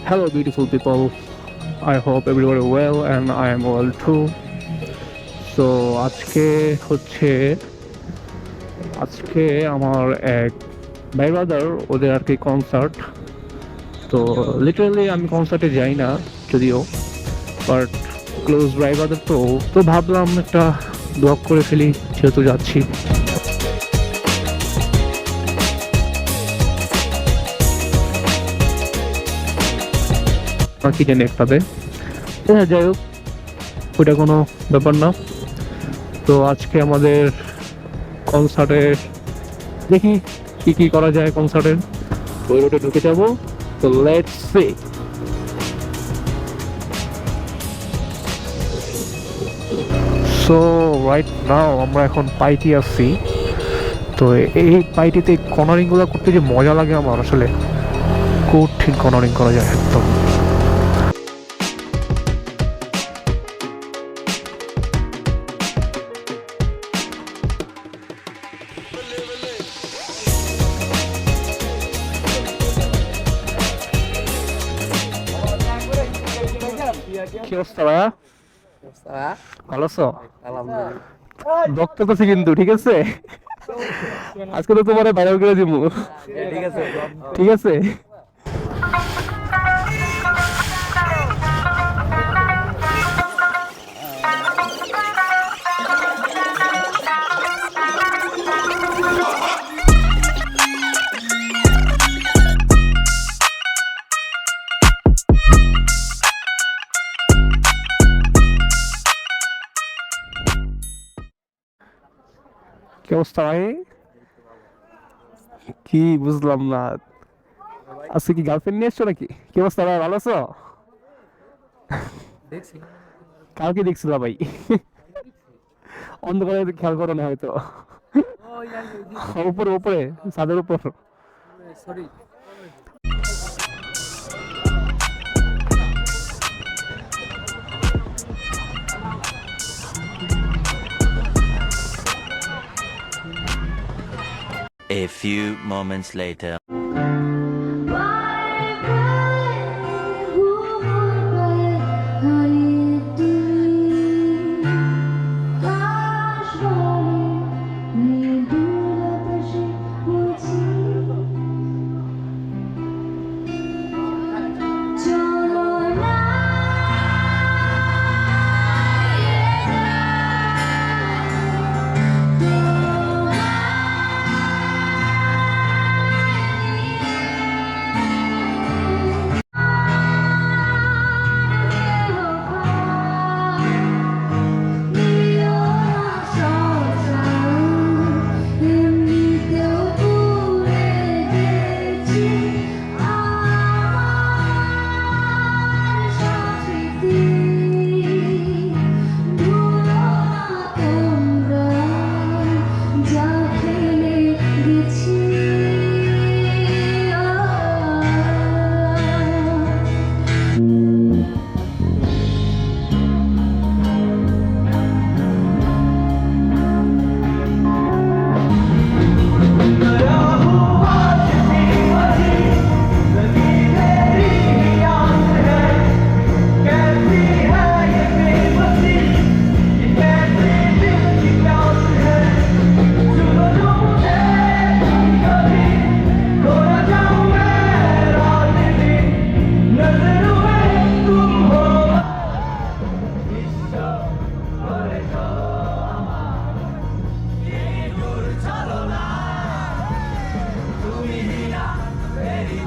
Hello, beautiful people. I hope everybody well and I am well too. So আজকে হচ্ছে আজকে আমার এক ভাই ব্রাদার ওদের আর কি কনসার্ট। তো লিটারালি আমি কনসার্টে যাই না যদিও, বাট ক্লোজ ভাই ব্রাদার তো ভাবলাম একটা ব্লগ করে ফেলি যেহেতু যাচ্ছি। কি জানি একটাতে, হ্যাঁ যাই হোক, ওইটা কোনো ব্যাপার না। তো আজকে আমাদের কনসার্টে দেখি কি কি করা যায় কনসার্টের, ওই রোডে ঢুকে যাবো। তো let's see. So right now আমরা এখন পাইটি আসছি। তো এই পাইটিতে কর্নারিংগুলো করতে যে মজা লাগে আমার, আসলে কঠিন কর্নারিং করা যায় একদম। কি অবস্থা ভাইয়া? ভালো আছো? দেখতেছি কিন্তু, ঠিক আছে আজকে তো তোমার ভাইরাল করে দিব। ঠিক আছে কি অবস্থা ভাই? কি বুঝলাম না, আজকে কি গার্লফ্রেন্ড নিয়ে এসছো নাকি? কি অবস্থা ভাই, ভালো আছো? কালকে দেখছিল ভাই, অন্ধকারে খেয়াল করো না হয়তো। উপরে উপরে ছাদের উপর। A few moments later. Ready,